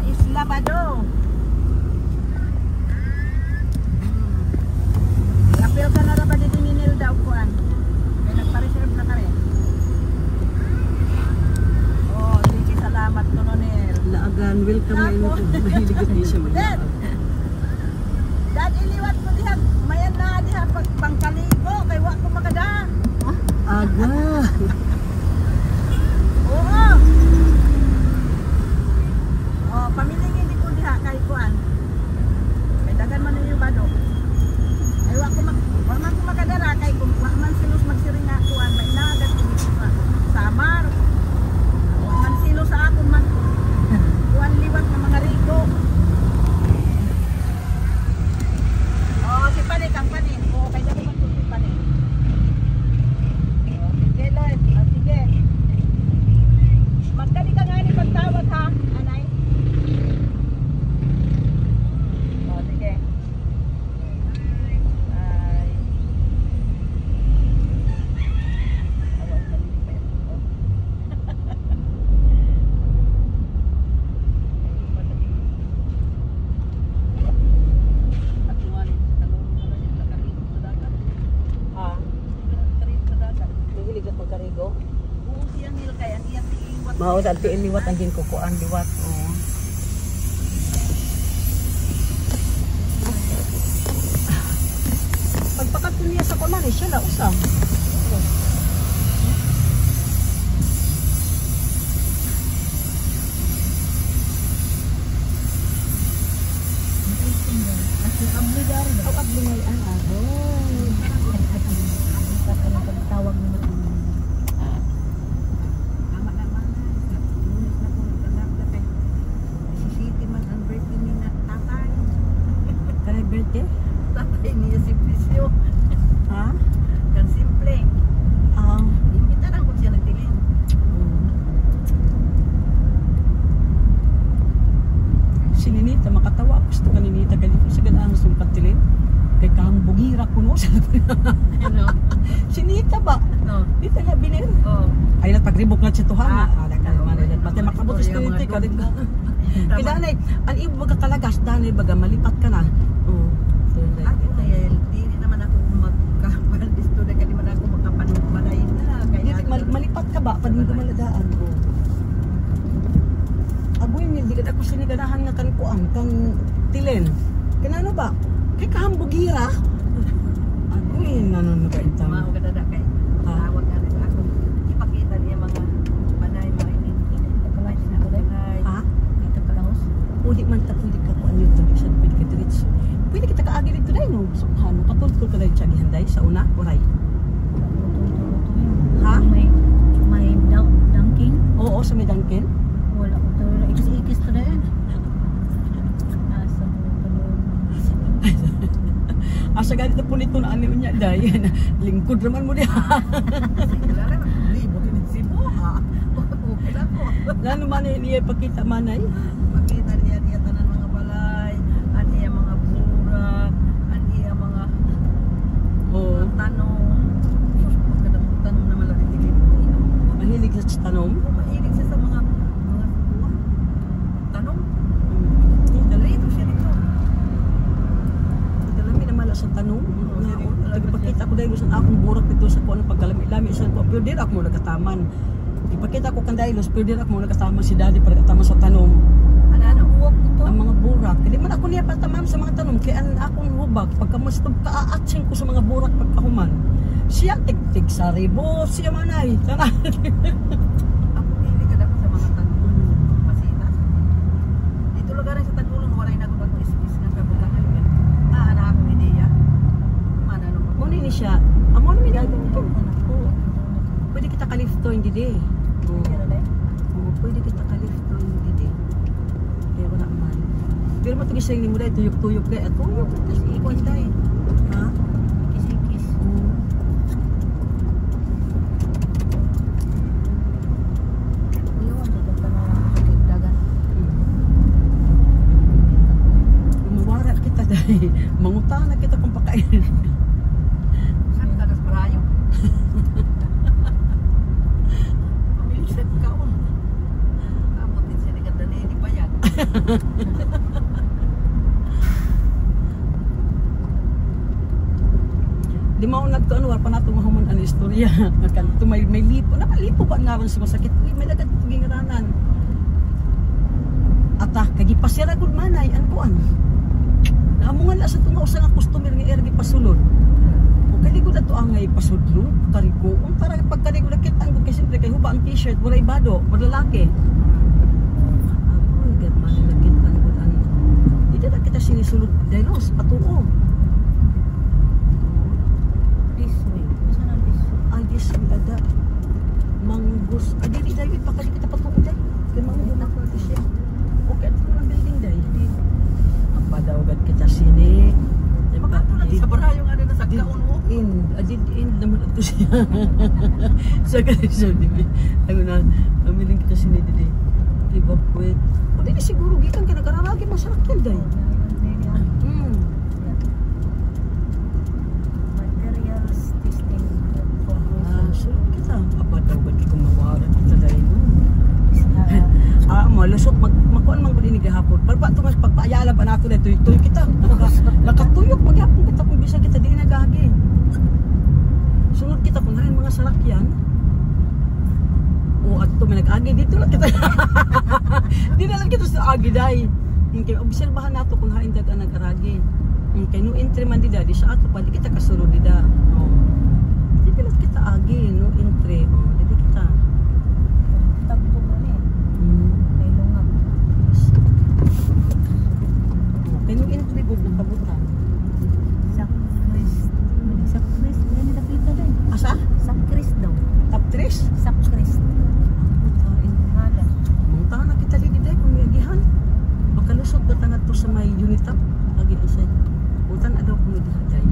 Isla Bado. I-appeal ka na ra ba dito ninil daw kuan? May nagpa-reserve na ka rin. Oh, sige, salamat Colonel. Laagan, welcome na ino. Mahilig ko siya mag-aag. Dad, iliwat ko diha. Mayan na diha pagpangkaligo. Kay wa ko magada. Aga. Oo. Oh, pamiling hindi ko diha kay kuan. May dagan man yung bado. Ay wa man ko makadara kay kung wa man silos magsiring nga kuan may naagad ko dito sa Samar. Wa man silo sa akon man kuan liwat ng mga rigo. Oh, si Pani kang Pani. Oh, kay dako man si Pani. Oh, sige Lloyd. Oh, sige. Magdali ka nga ni pagtawag ha, anay. Oh, sige. Bye. Awan ka din pa yun. Atuan, talong yung nakarigo sa dagat. Ha? Nakarigo sa dagat. Mahilig at magkarigo? Oo, siyang nil kaya iyang tiiwat. Maos at liwat ang ginkukuan liwat. Oh. Pagpakat ko niya sa kunan, siya na usam. Tawag mo tama naman lunes na kung kanagda kay si City man ang birthday ni na tatay. Kanay birthday? Tatay niya si Prisyo. Ha? Kan simple. Imbita lang kung siya nagtilin. Si Ninita, makatawa. Gusto ka Ninita, kaya di ko siya ganaan gusto katilin. Kay kahang bugira ko no. Ano? Si Ninita ba? No. Di taga binir. Oh. Ay nagpagribok na siya tuhan. Ada ka oo. naman. Pati makabutos na Ninita ka rin ka. Kidanay, ang ibo baga kalagas, danay baga malipat ka na. Oo. Ako kaya hindi naman ako magkapalisto na kaya naman ako magkapanumalayin na. Kaya Malipat ka ba? Pwede mo maladaan ko. Aboy niya, di ka ako siniganahan nga kan kuang, kang tilin. Kinano ba? Kay kahambugira. Aboy, nanon ka itang. Mao ka dada kay tawag nga rin ako. Ipakita niya mga panay marinig. Kakalay na ako dahil. Ha? Dito kalangos. Uli man ta pwede ka kuan yun. Pwede ka diretso. Pwede kita kaagi dito dahil no. So, ano, katultol ka dahil tsagihan dahil sa una, oray. Ha? May dunking. Oo, sa may dangkin. Wala ko to. Ikis-ikis to na yan. Asa mo tulong. Asa ganit na punito na ano niya dahil. Lingkod naman mo niya. Kailangan libo din si Buha. Okay lang po. Lalo man niya ipakita manay. Makita niya tanan mga balay, aniya mga burak, aniya mga Oo. tanong. Kadang tanong na malaki tingin. Mahilig sa tanom. Mahilig siya sa mga tanong. Dali. Dito siya dito. Dalami na mala sa tanom. Ipakita ko dahil sa akong burak dito sa kuan pagkalami-lami sa kuan. Pero dira ako mo nagkataman. Ipakita ko kan dahil pero dira ako mo nagkataman si daddy para katama sa tanom. Ano uwag ko to? Ang mga burak. Hindi man ako niya patamam sa mga tanom kaya ang akong hubag pagka mas pagka-aatsin ko sa mga burak pagkahuman. Siya tig-tig sa ribo, siya manay. Tara. Ako pili ka dapat sa mga tanong. Masitas. Dito lugar sa Tagulong waray na ko is nga kabutahan. Ana ako ideya. Mana no. Muna ni siya. Amon mi dai ko. Pwede kita kalifto hindi di. Oo, pwede kita kalifto hindi di. Kaya wala man. Pero matugis sa ni mo dai tuyok-tuyok dai at tuyok tas ikon dai. Ha? Kis-kis. Umawara kita dai. Mangutang na kita kung pakain. Saan ka nas parayo? Pamilya ka. Amot din siya ni Ganda ni Bayan. Di mo nagtuan war pa nato mahuman ang istorya. Kanto may lipo, nakalipo pa nga ron sa masakit. Uy, may dagat gingaranan. Ata kagi pasira gud manay an kuan. Naamungan na sa tunga nga customer nga ergi pasulod. O kaligod ato ang ngay pasudlo, karikuon para pagkaligod nakit ang kasi siyempre kay huba ang t-shirt, wala ibado, wala lalaki. Ako gad man nakit ang gud an. Dito na kita sinisulod dayos patuo. This way. Masa na this way? Ay, this way ada. Manggos. Adi di dayos pa kali kita patuo day. Kay manggos na ko siya. Okay, ito lang building day. Daw gad kita sini. Makatulad sa barayong ano na sa kaon mo. In naman ito siya. Sa kanisa di ba? Ako na amiling kita sini dili. Evacuate. O di siguro gikan ka nagararagi masakyan day. Materials testing. So kita apa daw gad ko mawaran kita day no. Malusot magkuan man gud ini gahapon. Palpa to mas pagpaayala ba nato dito tuy kita. Nakatuyok magyapon kita kung bisa kita di nagagi. Sunod kita kun rin mga sarakyan. O adto may nag-agi dito lang kita. Di na lang kita sa agi day. Kay obserbahan nato kung hain dag ang nag-aragi. Kay no entry man dida di sa ato pa di kita kasulod dida. Di lang kita agi no entry. Di kita. Tagpo man eh. May lungag. Kaya nung intrigo ng kabutan. Sakris. Sakris. Yan yung napita din. Asa? Sakris daw. Top 3? Sakris. Halas. Muntahan na kita dito dahil kung may agihan. Makalusot ba tangat to sa may unitap? Agi ang side. Butan adaw kung may dihaday.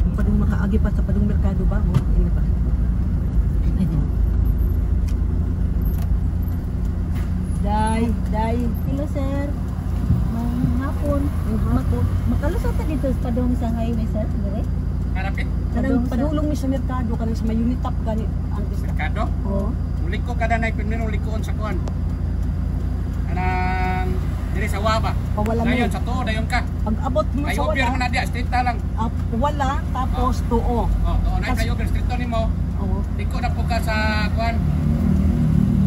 Kung padung makaagi pa sa padung merkado ba? Ini ba? Day. Hello sir. Hapon. Makalusot ta dito sa padong sa highway sir. Dire? Karapit, Kadang padulong mi sa merkado kanang sa may unitap gani ang merkado. Oo. Uliko kada na primero likoon sa kuan. Kanang diri sa Waba. Pawala mo. Dayon sa tuo dayon ka. Pag abot mo Kayo sa pier wala. man na dia street ta lang. Wala tapos tuo. Tuo na kayo pier street to nimo. Oo. Liko na po ka sa kuan.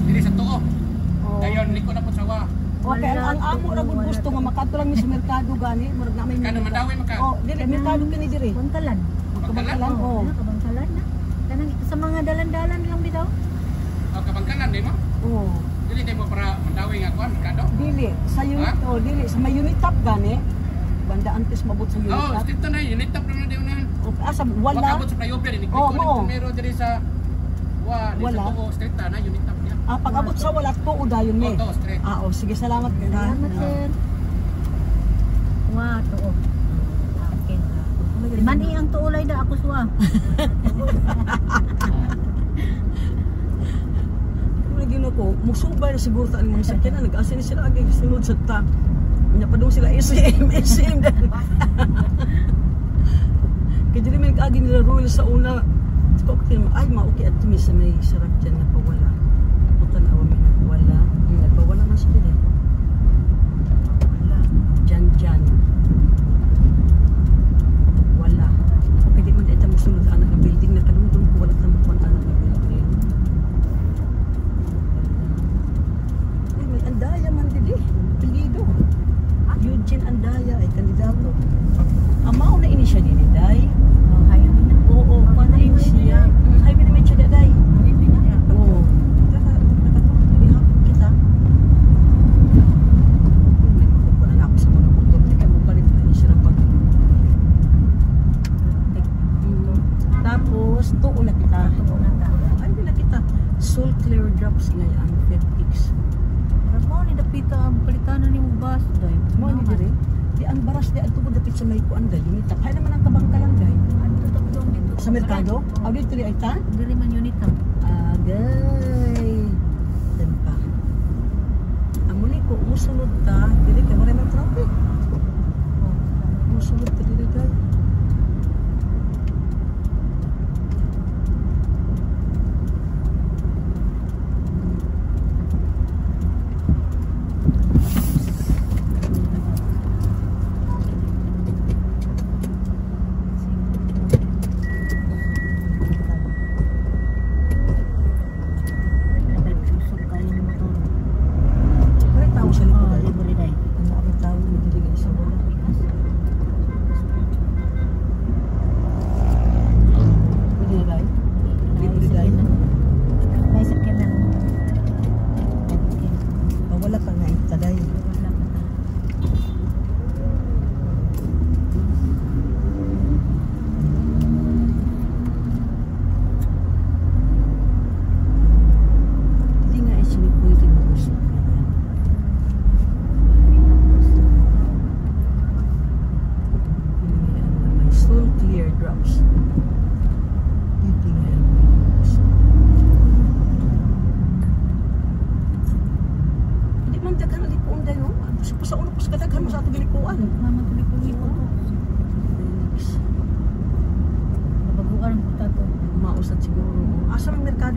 Diri sa tuo. Oo. Dayon liko na po sa Wa. Okay, ang amo ra gud gusto nga makato lang mi sa merkado gani, murag na may Kano madawi maka. Oh, dili merkado kini diri. Bangkalan. Kabangkalan Oo. oh. Kabangkalan na. Kanang sa mga dalan-dalan lang bitaw. O kabangkanan di mo. Oh. Dili di mo para madawi nga kuan merkado. Dili sa unit oh, dili sa may unitap gani. Banda antes mabot sa Oh, unitap. street to na unit tap na diyon na. Oh, asa Wala wala. abot sa flyover ni Oo, liko oo. ni primero diri sa Wa, diri Wala. sa tuo street ta na unit tap niya. Pag abot sa wala tuo dayon mi. Tuo street. Oh, sige salamat ka. Salamat sir. Wa tuo. Okay. Mani ang tuulay da ako suwa. Lagi ko, musubay na siguro ta ang mga sakyanan, nag-asin sila agi sunod sa ta. Napadung sila SM dahil. Kaya dili may agi nila rule sa una. Ko ay mauki at tumi sa may sarap dyan na pawala. Puta na awa may nagwala. Nagpawala na sila din. Wala. Dyan. Wala. Okay, di man ito musunod anak ng building na kanundong ko wala tamukuan anak ng building. Uy, may andaya man dili. Pilido. Eugene Andaya ay kandidato. Amao na ini siya dili, day. Oh, hayo na. Oo, paano yun siya? Ay, binamit siya daday. Oo. Nakatulog kita. Nagpupunan na ako sa mga motor. Teka mo palit na siya ng pag. Tapos, tuon na kita. Tuo na ta. Ay, bila kita. Soul Clear Drops ngayon, FedEx. Mo ni dapita ang palitanan ni mo bus day. Mo ni dire. Di ang baras di adto ko dapit sa may kuan day. Unitap. Hay naman ang kabangkalan day. Adto ta dong dito. Sa merkado? Aw dito ri ay ta? Diri man unit ta. Agay. Tempa. Amo ni ko musunod ta, dili kay maray man traffic. Musunod ta dili day.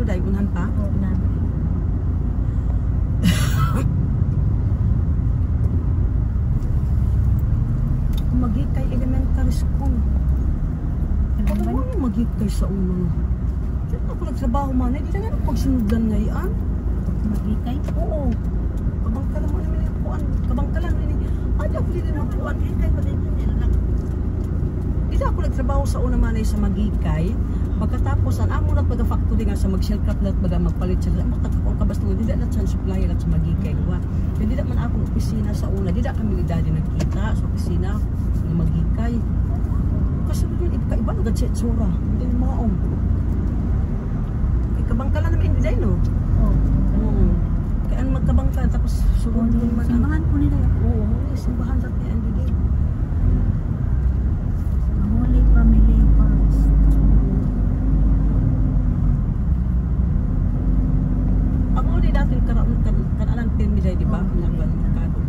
dahil unahan pa. Oo, na. Magikay elementary school. Alam ba? Ano yung magikay sa una? Diyan ako nagtrabaho man, hindi na nga pagsinudlan ngayon. Magikay? Oo. Kabangka lang mo naman yung puan. Kabangka lang rin. Ay, ako din naman puan. Hikay pa din yun lang. Hindi ako nagtrabaho sa una manay sa magikay. Pagkatapos, ang amo na't mag-factory nga sa mag-shellcraft na't magpalit siya. Ang matakapong kabastong, hindi na sa supplier at sa magikay. Hindi naman akong opisina sa una. Hindi na kami ni daddy nagkita sa opisina ng magikay. Kasi yun, iba na gadset sura. Hindi yung maong. Kabangka lang naman hindi dahil, no? Oo. Kaya ang magkabangka, tapos sunod doon man. Simbahan po nila yun. Oo, simbahan dati ang hindi. Holy Family Forest. Ako ulit dati kanaanan pirmi dahil, di ba? Pinaglan ng kado.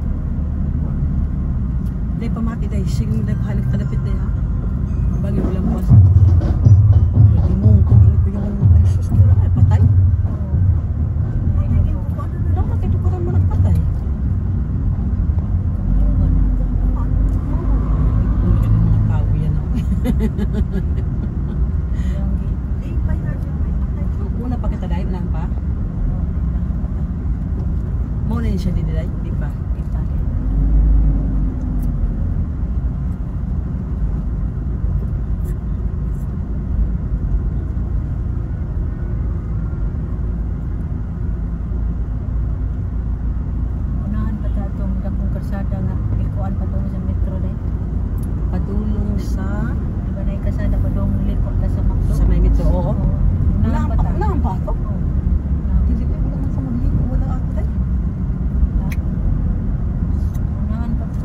Dahil pamati dahil, sing halik talapit dahil, ha? Bagay ulang pas. Hindi mo, kung ano ko yung ay sus, kaya ay patay. Dapat ito ko rin mo nagpatay. Hindi ka ng mga tao yan. Una pa kita dahil lang pa. Muna yun siya din dahil, di ba? Unahan pa ta itong dakong karsada nga. Ikuan pa itong sa metro dahil. Padulong sa Di ba na yung kasada pa itong likot na sa Macdo? sa may metro. Oo. Unahan pa ta. Unahan pa ito? Oo. Hindi ko wala man sa magligo, wala ako dahil.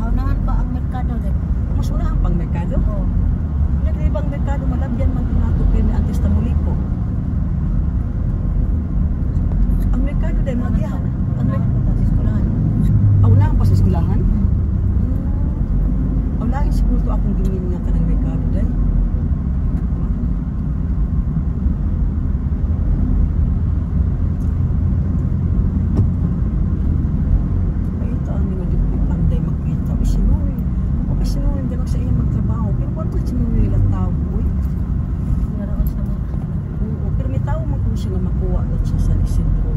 Unahan pa ang merkado dahil. Mas unahan pang merkado. Oo. Nag-ibang merkado, malabyan man nato kay may antes tamuliko. Ang merkado dahil magyahan. Ang Unahan pa ta sa eskulahan. unahan pa sa eskwelahan. Wala yung siguro akong gingin nga ka ng merkado dahil. Ay, ito ang mga panday makita. O sinuwi. O sinuwi, ganang sa iya magtrabaho. Pero kung ano sinuwi lang tao, boy. Naraos na mo. Oo, pero may tao man kung siya nga makuha at siya sa Isidro.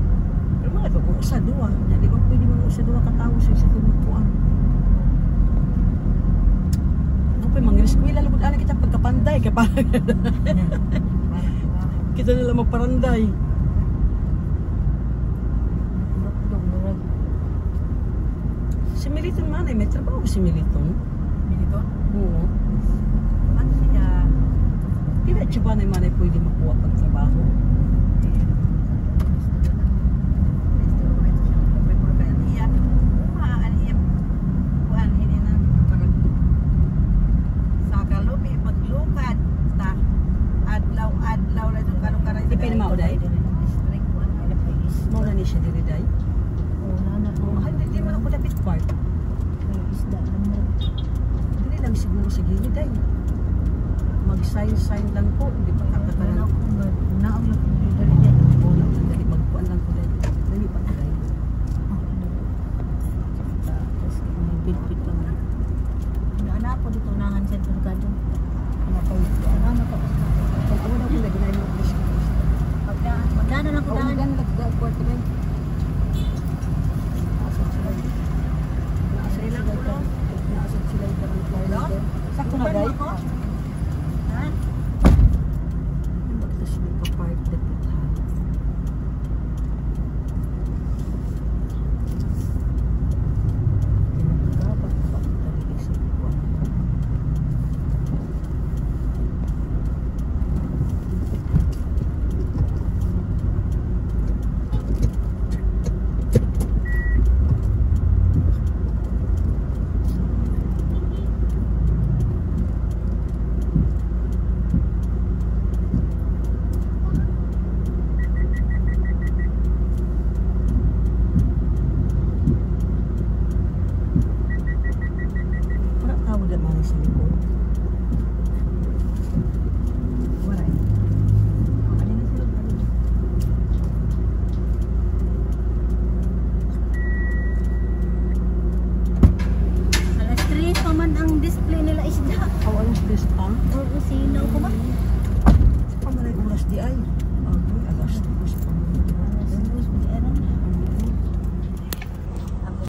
Pero mga ito, kung isa duwa, di ba pwede mo isa duwa katao sa Isidro makuha. Ano pa, mga eskwela, lubod alam kita pagkapanday, kapag kita nila magparanday. Si Militon man may trabaho si Militon. Dito? Oo. Ano siya? Diretso ba na man ay pwede makuha pang trabaho? Depende mo, Uday? Mauna ni siya diri day. Ay, hindi mo ako dapat part. Hindi lang siguro sa gilid day. Mag-sign lang po, hindi pa kakatalan. Oo, dali magpuan lang po day. Dali pa day. Magdana lang ko daan. Sakto na day. Ha? Tapos may pa-park dapat ha. Dapat pa talaga sa buwan. Parang tao naman sa likod. Waray. Kanina sila galing. How is this, Oo, sino?